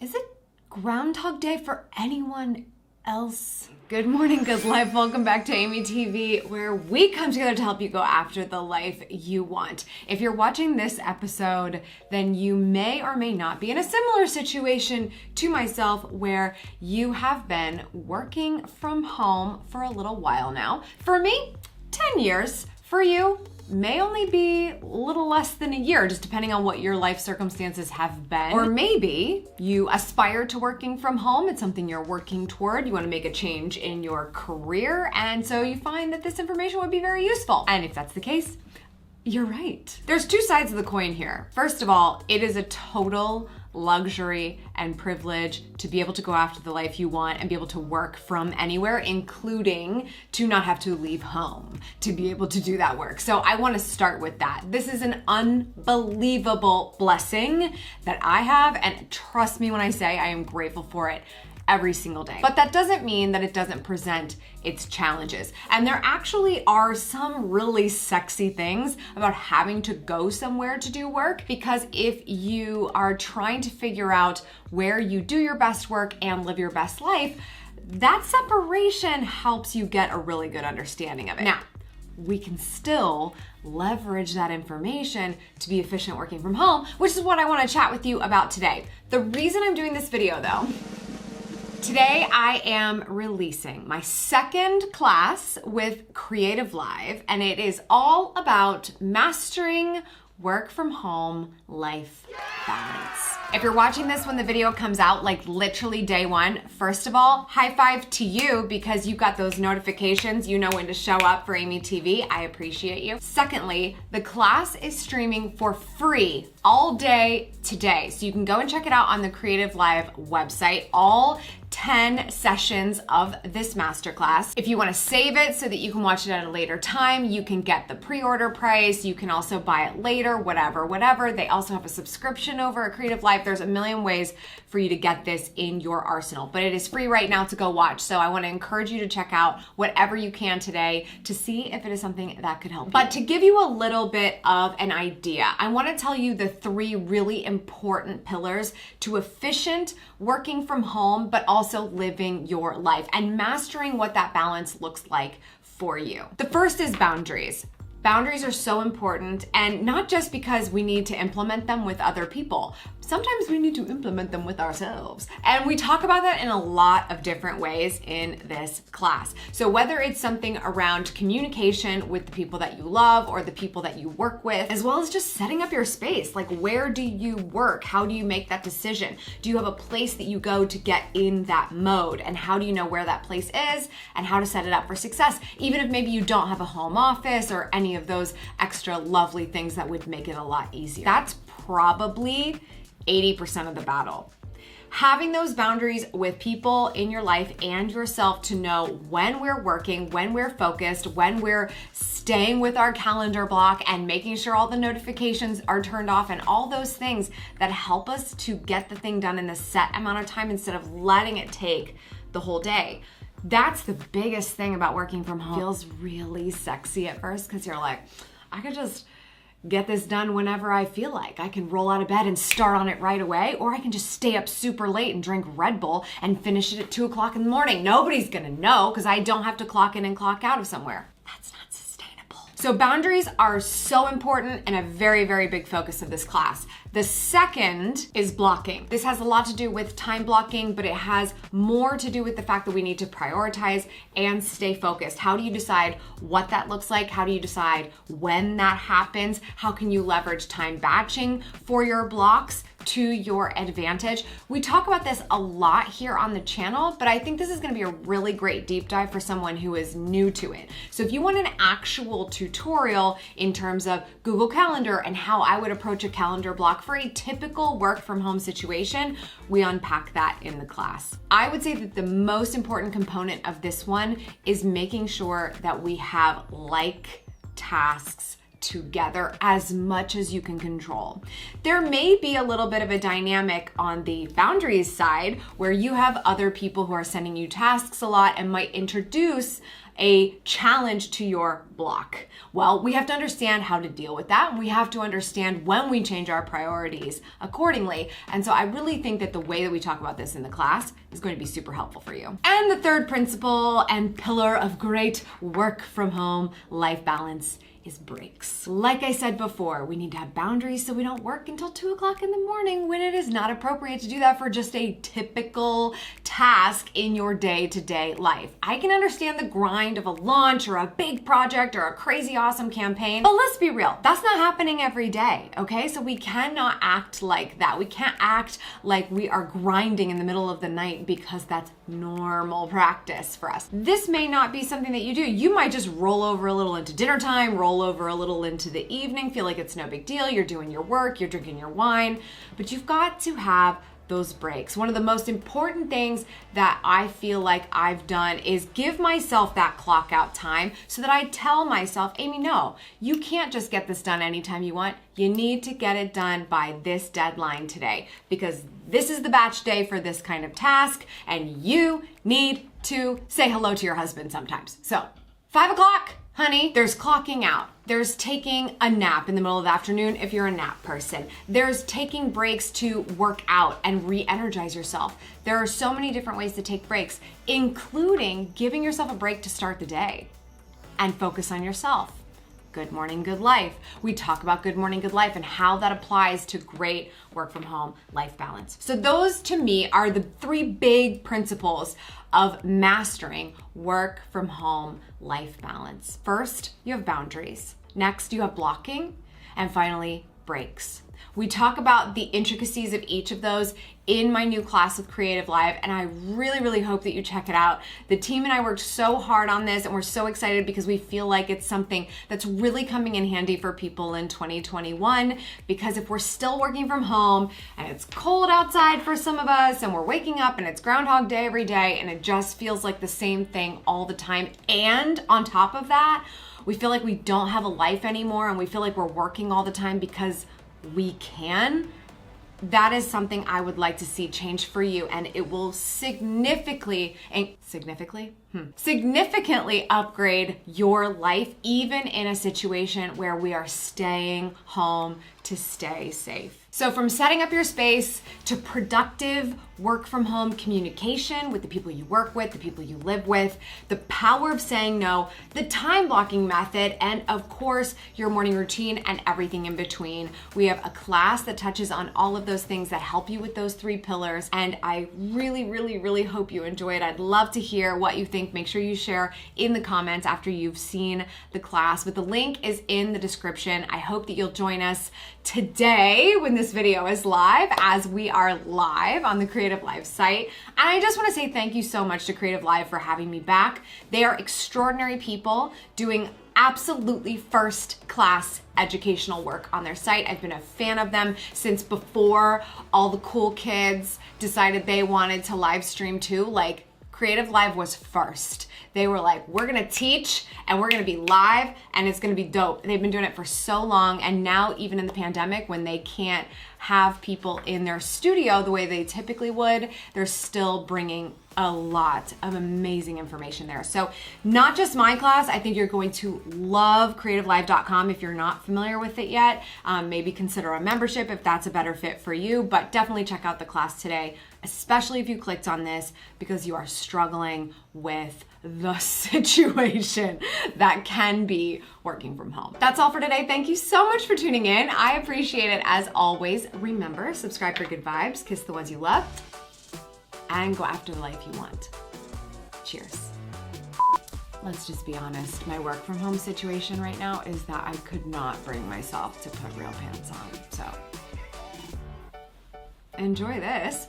Is it Groundhog Day for anyone else? Good morning, good life. Welcome back to Amy TV, where we come together to help you go after the life you want. If you're watching this episode, then you may or may not be in a similar situation to myself where you have been working from home for a little while now. For me, 10 years. For you, may only be a little less than a year, just depending on what your life circumstances have been. Or maybe you aspire to working from home. It's something you're working toward. You want to make a change in your career. And so you find that this information would be very useful. And if that's the case, you're right. There's two sides of the coin here. First of all, it is a total luxury and privilege to be able to go after the life you want and be able to work from anywhere, including to not have to leave home to be able to do that work. So I want to start with that. This is an unbelievable blessing that I have, and trust me when I say I am grateful for it every single day. But that doesn't mean that it doesn't present its challenges. And there actually are some really sexy things about having to go somewhere to do work, because if you are trying to figure out where you do your best work and live your best life, that separation helps you get a really good understanding of it. Now, we can still leverage that information to be efficient working from home, which is what I want to chat with you about today. The reason I'm doing this video though, today I am releasing my second class with CREATIVELIVE, and it is all about mastering work from home life balance. If you're watching this when the video comes out, like literally day one, first of all, high five to you because you got those notifications. You know when to show up for Amy TV. I appreciate you. Secondly, the class is streaming for free all day today. So you can go and check it out on the CREATIVELIVE website. All 10 sessions of this masterclass. If you want to save it so that you can watch it at a later time, you can get the pre-order price. You can also buy it later, whatever. They also have a subscription over at CREATIVELIVE. There's a million ways for you to get this in your arsenal, but it is free right now to go watch. So I want to encourage you to check out whatever you can today to see if it is something that could help you. But to give you a little bit of an idea, I want to tell you the three really important pillars to efficient working from home, but also living your life and mastering what that balance looks like for you. The first is boundaries. Boundaries are so important, and not just because we need to implement them with other people. Sometimes we need to implement them with ourselves. And we talk about that in a lot of different ways in this class. So whether it's something around communication with the people that you love or the people that you work with, as well as just setting up your space, like where do you work? How do you make that decision? Do you have a place that you go to get in that mode? And how do you know where that place is and how to set it up for success? Even if maybe you don't have a home office or any of those extra lovely things that would make it a lot easier. That's probably 80% of the battle. Having those boundaries with people in your life and yourself to know when we're working, when we're focused, when we're staying with our calendar block and making sure all the notifications are turned off and all those things that help us to get the thing done in the set amount of time instead of letting it take the whole day. That's the biggest thing about working from home. It feels really sexy at first because you're like, I could just get this done whenever I feel like. I can roll out of bed and start on it right away, or I can just stay up super late and drink Red Bull and finish it at 2 o'clock in the morning. Nobody's gonna know because I don't have to clock in and clock out of somewhere. That's not sustainable. So boundaries are so important and a very, very big focus of this class. The second is blocking. This has a lot to do with time blocking, but it has more to do with the fact that we need to prioritize and stay focused. How do you decide what that looks like? How do you decide when that happens? How can you leverage time batching for your blocks to your advantage? We talk about this a lot here on the channel, but I think this is gonna be a really great deep dive for someone who is new to it. So if you want an actual tutorial in terms of Google Calendar and how I would approach a calendar block for a typical work from home situation, we unpack that in the class. I would say that the most important component of this one is making sure that we have like tasks together as much as you can control. There may be a little bit of a dynamic on the boundaries side where you have other people who are sending you tasks a lot and might introduce a challenge to your block. Well, we have to understand how to deal with that, and we have to understand when we change our priorities accordingly. And so I really think that the way that we talk about this in the class is going to be super helpful for you. And the third principle and pillar of great work from home life balance is breaks. Like I said before, we need to have boundaries so we don't work until 2 o'clock in the morning when it is not appropriate to do that for just a typical task in your day-to-day life. I can understand the grind of a launch or a big project or a crazy awesome campaign, but let's be real, that's not happening every day, okay? So we cannot act like that. We can't act like we are grinding in the middle of the night because that's normal practice for us. This may not be something that you do. You might just roll over a little into dinner time, roll over a little into the evening, feel like it's no big deal. You're doing your work, you're drinking your wine, but you've got to have those breaks. One of the most important things that I feel like I've done is give myself that clock out time so that I tell myself, Amy, no, you can't just get this done anytime you want. You need to get it done by this deadline today because this is the batch day for this kind of task and you need to say hello to your husband sometimes. So 5 o'clock, honey, there's clocking out. There's taking a nap in the middle of the afternoon if you're a nap person. There's taking breaks to work out and re-energize yourself. There are so many different ways to take breaks, including giving yourself a break to start the day and focus on yourself. Good Morning, Good Life. We talk about Good Morning, Good Life and how that applies to great work from home life balance. So those to me are the 3 big principles of mastering work from home life balance. First, you have boundaries. Next, you have blocking. And finally, breaks. We talk about the intricacies of each of those in my new class with Creative Live, and I really, really hope that you check it out. The team and I worked so hard on this, and we're so excited because we feel like it's something that's really coming in handy for people in 2021, because if we're still working from home, and it's cold outside for some of us, and we're waking up, and it's Groundhog Day every day, and it just feels like the same thing all the time, and on top of that, we feel like we don't have a life anymore, and we feel like we're working all the time because we can. That is something I would like to see change for you, and it will significantly upgrade your life, even in a situation where we are staying home to stay safe. So from setting up your space to productive work from home communication with the people you work with, the people you live with, the power of saying no, the time blocking method, and of course, your morning routine and everything in between. We have a class that touches on all of those things that help you with those 3 pillars. And I really, really, really hope you enjoy it. I'd love to hear what you think. Make sure you share in the comments after you've seen the class, but the link is in the description. I hope that you'll join us today when this video is live, as we are live on the Creative Live site. And I just want to say thank you so much to Creative Live for having me back. They are extraordinary people doing absolutely first class educational work on their site. I've been a fan of them since before all the cool kids decided they wanted to live stream too. Like, Creative Live was first. They were like, we're gonna teach and we're gonna be live and it's gonna be dope. They've been doing it for so long, and now even in the pandemic when they can't have people in their studio the way they typically would, they're still bringing a lot of amazing information there. So not just my class, I think you're going to love creativelive.com if you're not familiar with it yet. Maybe consider a membership if that's a better fit for you, but definitely check out the class today, especially if you clicked on this because you are struggling with the situation that can be working from home. That's all for today. Thank you so much for tuning in. I appreciate it as always. Remember, subscribe for good vibes, kiss the ones you love, and go after the life you want. Cheers. Let's just be honest. My work from home situation right now is that I could not bring myself to put real pants on. So enjoy this.